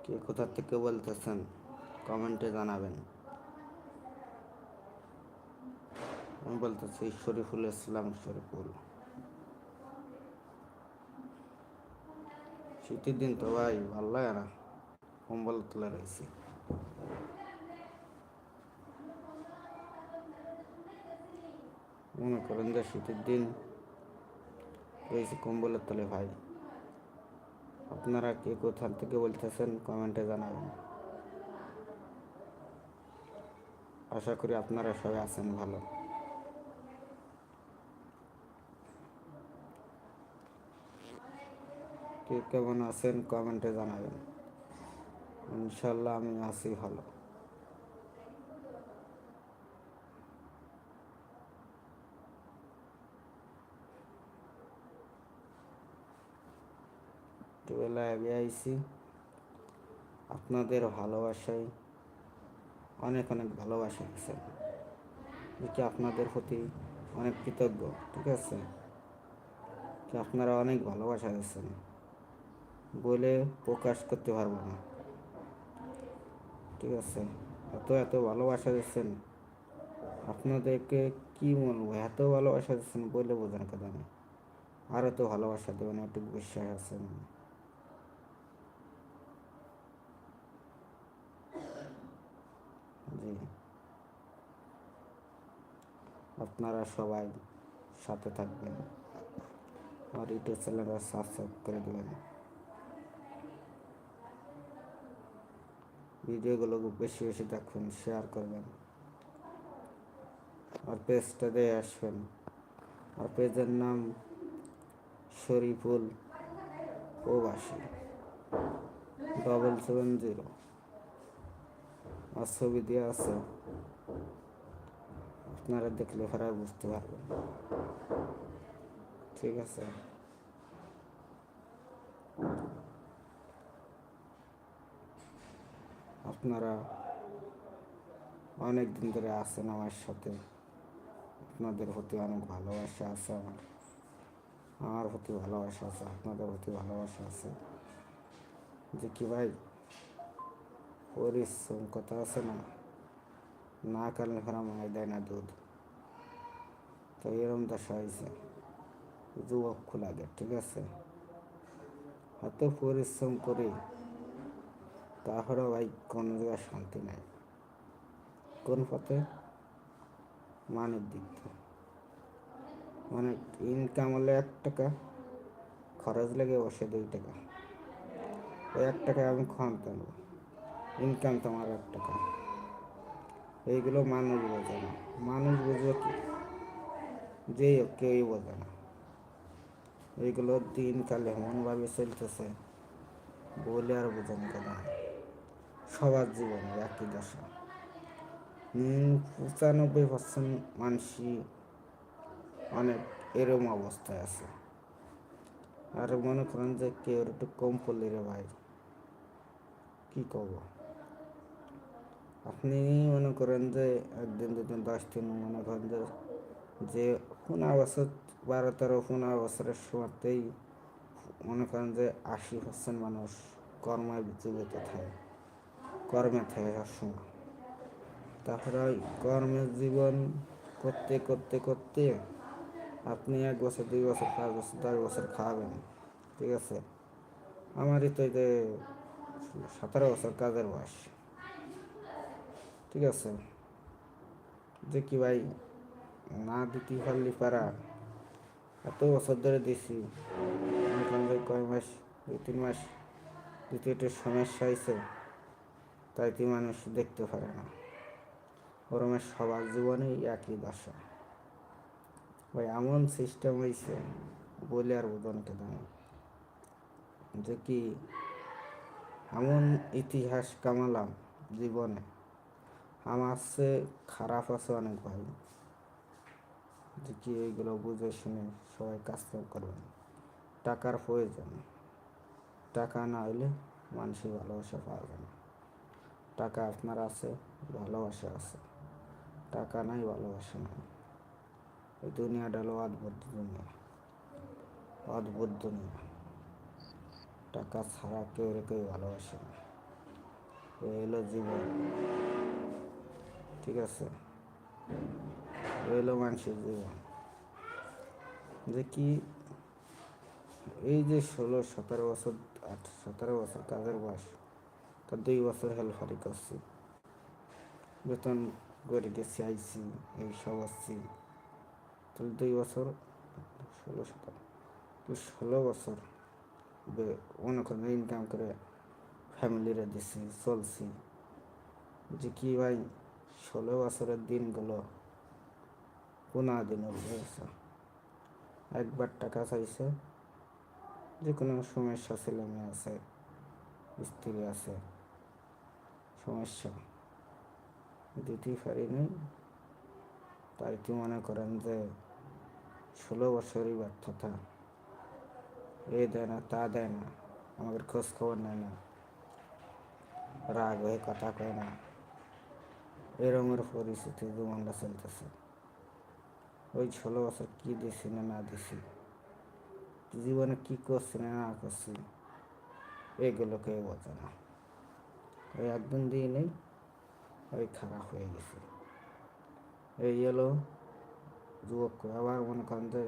কে কোথা থেকে বলতেছেন কমেন্টে জানাবেন। আমি বলতেছি শরীফুল ইসলাম শরীফুল। শীতের দিন তো ভাই ভালো লাগে না, কম্বল তুলে রয়েছি। মনে করেন যে শীতের দিন রয়েছে কম্বলের তলে ভাই। আপনারা কে কোথা থেকে বলতেছেন কমেন্টে জানাবেন। আশা করি আপনারা সবাই আছেন ভালো। কে কেমন আছেন কমেন্টে জানাবেন। ইনশাল্লাহ আমি আছি ভালো। ছোটবেলায় আগে আইছি আপনাদের ভালোবাসায়, অনেক অনেক ভালোবাসা দিচ্ছেন, কি আপনাদের প্রতি অনেক কৃতজ্ঞ। ঠিক আছে, কি আপনারা অনেক ভালোবাসা দিচ্ছেন, বলে প্রকাশ করতে পারবো না। ঠিক আছে, এত এত ভালোবাসা দিচ্ছেন, আপনাদেরকে কি বলবো, এত ভালোবাসা দিচ্ছেন বলে বোঝার কথা নেই। আরও তো ভালোবাসা দেবেন, একটু বিশ্বাস আছে। জি, আপনারা সবাই সাথে থাকবেন, আর ইউটিউব চ্যানেলটা সাবস্ক্রাইব করে দেবেন, ভিডিওগুলো বেশি বেশি দেখুন, শেয়ার করবেন, আর পেজটা দিয়ে আসবেন। আর পেজের নাম শরীফুল প্রবাসী 770, আর ছবি দেওয়া আছে, আপনারা দেখলে ফেরা বুঝতে পারবেন। ঠিক আছে, আপনারা অনেক দিন ধরে আছেন আমার সাথে, আপনাদের প্রতি অনেক ভালোবাসা আছে আমার, আমার প্রতি ভালোবাসা আছে, আপনাদের প্রতি ভালোবাসা আছে। যে কি ভাই, পরিশ্রম কথা আছে না, না করলে ফেরা মায় দেয় না দুধ। তো এরম দশা হয়েছে যুবক লাগে। ঠিক আছে, এত পরিশ্রম করি, তারপরে ভাই কোনো জায়গায় শান্তি নাই। কোন পথে? মানের দিক থেকে, মানে ইনকাম হলে 1 টাকা, খরচ লেগে বসে 2 টাকা। ওই 1 টাকায় আমি খাওয়াতে নেবো, ইনকাম তো আমার 1 টাকা। এইগুলো মানুষ বোঝে না। মানুষ বুঝবে কি, যেই হোক কেউই বোঝে না। এইগুলো দিনকাল এমনভাবে চলতেছে বলে আর বোঝানো কথা না। সবার জীবনে একই দশা। 95% মানুষই অনেক এরম অবস্থায় আছে। আর মনে করেন যে কেউ একটু কম পড়লে রে ভাই, কী করব। আপনি মনে করেন যে 1 দিন 2 দিন 10 দিন মনে করেন যে 15 বছর, 12-13-15 বছরের সময়তেই মনে করেন যে 80% মানুষ কর্মে জীবিত থাকে, কর্মে থাকে সবসময়। তারপরে ওই কর্মের জীবন করতে করতে করতে আপনি 1 বছর 2 বছর 5 বছর 10 বছর খাওয়াবেন। ঠিক আছে, আমারই তো এই যে 17 বছর কাজের বয়স। ঠিক আছে, যে কি ভাই, না দিতে পারলি পারা, এত বছর ধরে দিছি, কয় মাস 2-3 মাস দিতে একটু সমস্যা হয়েছে, তাই কি মানুষ দেখতে পারে না। ওরমের সবার জীবনেই একই দশা ভাই। এমন সিস্টেম হয়েছে বলে আর বোঝানোকে দাম, যে কি এমন ইতিহাস কামালাম জীবনে, আমার সে খারাপ আছে অনেক ভাই। যে কি এইগুলো বুঝে শুনে সবাই কাজ করবেন। টাকার প্রয়োজন, টাকা না হলে মানুষের ভালোবাসা পাওয়া যায় না। টাকা আপনার আছে, ভালোবাসা আছে, টাকা নাই, ভালোবাসা নাই। এই দুনিয়াটা হলো অদ্ভুত দুনিয়া, অদ্ভুত দুনিয়া। টাকা ছাড়া কেউ ভালোবাসে না। এই হলো জীবন। ঠিক আছে, এই হলো মানুষের জীবন। যে কি এই যে 16-17 বছর, 17 বছর কাজের বয়স, তার 2 বছর হেলফারি করছি, বেতন করে গেছি, আইসি, এই সব আসছি। তাহলে 2 বছর, 16-17, 16 বছর মনে করেন ইনকাম করে ফ্যামিলিরে দিছি, চলছি। যে কি ভাই, 16 বছরের দিনগুলো 15 দিনের রয়েছে। একবার টাকা চাইছে, যে কোনো সমস্যা, ছেলে মেয়ে আছে, স্ত্রী আছে, সমস্যা দিতেই পারি নাই। তাই কি মনে করেন যে 16 বছরই ব্যর্থতা, এ দেয় না, তা দেয় না, আমাদের খোঁজ খবর নেয় না, রাগ হয়ে কথা কয় না, এরমের পরিস্থিতি জীবনটা চলতেছে। ওই 16 বছর কী দিছি না না দিছি, জীবনে কী করছি না না করছি, এগুলো কেউ বোঝে না। ওই একদিন দিয়ে নেই, ওই খারাপ হয়ে গেছে। এই হলো যুবক। আবার মনে করেন যে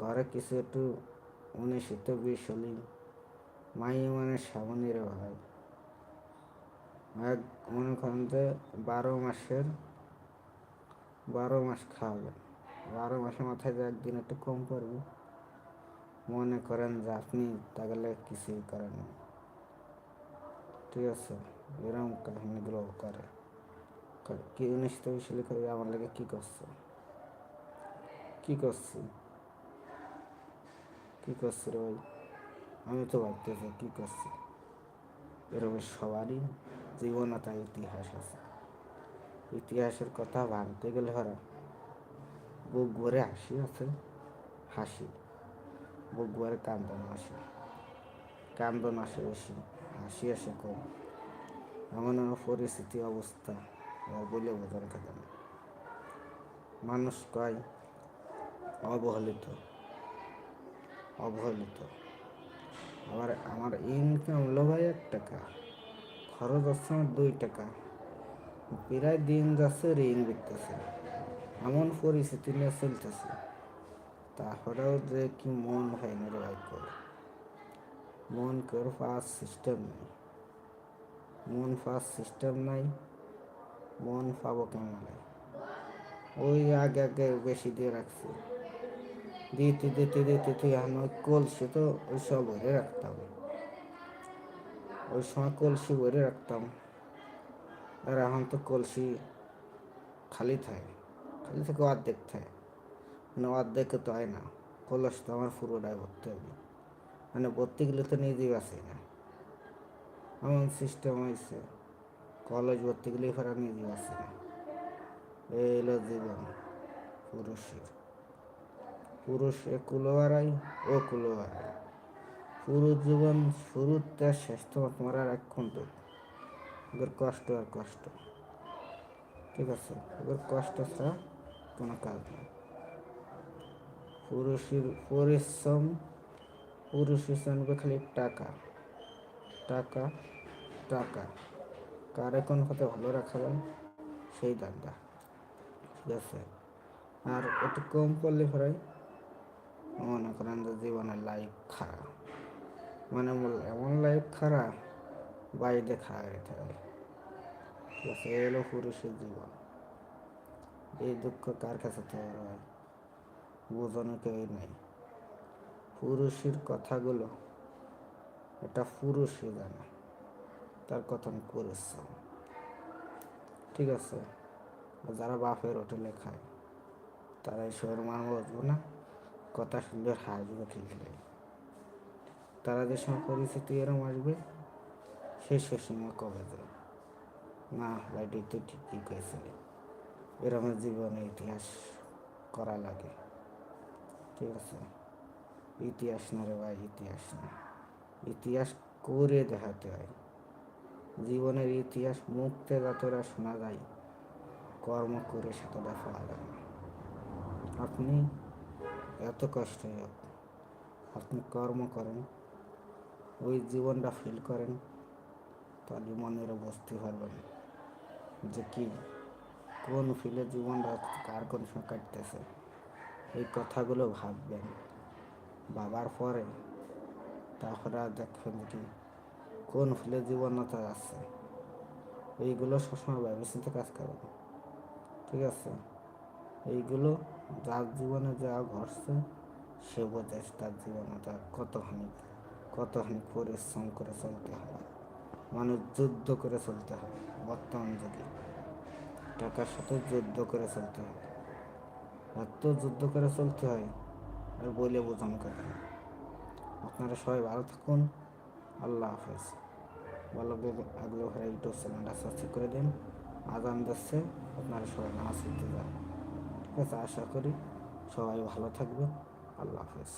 ঘরে কিছু একটু 19-20 হলেই মাইয়ে মানে সামনের ভাই, এক মনে করেন যে 12 মাস খাওয়াবেন, 12 মাসের মাথায় যে একদিন একটু কম পড়বে, মনে করেন যে আপনি তাহলে কিছুই করেন না। ঠিক আছে, এরকম কাহিনীগুলো করে। কি 19-20 সালে করে আমার লাগে কী করছো, কী করছি, কী করছি রে ভাই, আমি তো ভাবতেছি কী করছি। এরকম সবারই জীবনে তার ইতিহাস আছে। ইতিহাসের কথা ভাবতে গেলে হরা বুক ভরে হাসি আছে, হাসি, বুক ভরে কান্দন আসে, কান্দন আসে বেশি, হাসি আসে কম। এমন এমন পরিস্থিতি, অবস্থা বলে বোঝানো থাকে না। মানুষ কয় অবহেলিত, অবহেলিত। আবার আমার ইনকাম হলো ভাই 1 টাকা, খরচ হচ্ছে আমার 2 টাকা, প্রায় দিন যাচ্ছে ঋণ বিকতেছে, এমন পরিস্থিতি নিয়ে চলতেছে। তারপরেও যে কি মন হয় না রে ভাই, করে মন করে পাওয়ার সিস্টেম নেই, মন পাওয়ার সিস্টেম নাই, মন পাবো কেমন? ওই আগে আগে বেশি দিয়ে রাখছি, দিতে দিতে দিতে তুই এখন ওই কলসি তো ওই সব ভরে রাখতাম, ওই সময় কলসি ভরে রাখতাম। আর এখন তো কলসি খালি থাকে, খালি থেকে অর্ধেক থাকে, মানে অর্ধেকে তো হয় না, কলস তো আমার পুরোটাই ভরতে হবে, মানে ভর্তি গেলে তো নিজেই বাঁচি না, এমন সিস্টেম হয়েছে। কলেজ ভর্তি গেলেই ফেরা নিজেই বাঁচি না। এই হলো জীবন পুরুষের, পুরুষ এ কুলো হারাই, ও কুলো হারাই। পুরুষ জীবন শুরুতে শেষ তোমার আর এখন তো এবার কষ্ট আর কষ্ট। ঠিক আছে, এবার কষ্ট ছাড়া কোনো কাজ নেই। পুরুষের পরিশ্রম, পুরুষের জানবে খালি টাকা, টাকা, টাকা, কারে কোন পথে ভালো রাখা যায় সেই দান্দা। ঠিক আছে, আর একটু কম পড়লে পরে মনে করেন যে জীবনের লাইফ খারাপ, মানে এমন লাইফ খারাপ, বাইরে খাওয়া যেতে হবে। ঠিক আছে, এই হলো পুরুষের জীবন। এই দুঃখ কার কাছে থেকে হয়, বোঝানো কেউই নাই। পুরুষের কথাগুলো এটা পুরুষই জানে, তার কথা আমি পরিশ্রম। ঠিক আছে, যারা বাপের হোটেলে খায় তারা এসবের মান বুঝবো না, কথা শুনলে হাসবে খেললে। তারা যে সময় পরিস্থিতি এরম আসবে, সে সময় কবে যায় না, লাইটি তো ঠিকই কয়েছে, এরমের জীবনে ইতিহাস করা লাগে। ঠিক আছে, ইতিহাস না রে ভাই, ইতিহাস না, ইতিহাস করে দেখাতে হয়। জীবনের ইতিহাস মুখতে যতটা শোনা যায়, কর্ম করে সেটা পাওয়া যায় না। আপনি এত কষ্ট হোক, আপনি কর্ম করেন, ওই জীবনটা ফিল করেন, তাহলে মনের বুঝতে পারবেন যে কি কোন ফিলে জীবনটা কার কোন সময় কাটতেছে। এই কথাগুলো ভাববেন, ভাবার পরে তারপরে আর দেখবেন কি কোন ফিলে জীবনটা আছে। এইগুলো সবসময় ভেবে চিন্তে কাজ করবেন, ঠিক আছে? এইগুলো যার জীবনে যা ঘটছে সে বোঝে তার জীবনটা কতখানি পরিশ্রম করে চলতে হয়। মানুষ যুদ্ধ করে চলতে হয় বর্তমান যুগে, টাকার সাথে যুদ্ধ করে চলতে হয়। এত যুদ্ধ করে চলতে হয় আর বলে বোঝানো কথা না। আপনারা সবাই ভালো থাকুন। আল্লাহ হাফেজ। ভালো আগলো ঘরে ইউটিউব চ্যানেলটা সাবস্ক্রাইব করে দিন। আজান দিচ্ছে, আপনারা সবাই নামাজ পড়তে যান, ঠিক আছে? আশা করি সবাই ভালো থাকবে। আল্লাহ হাফেজ।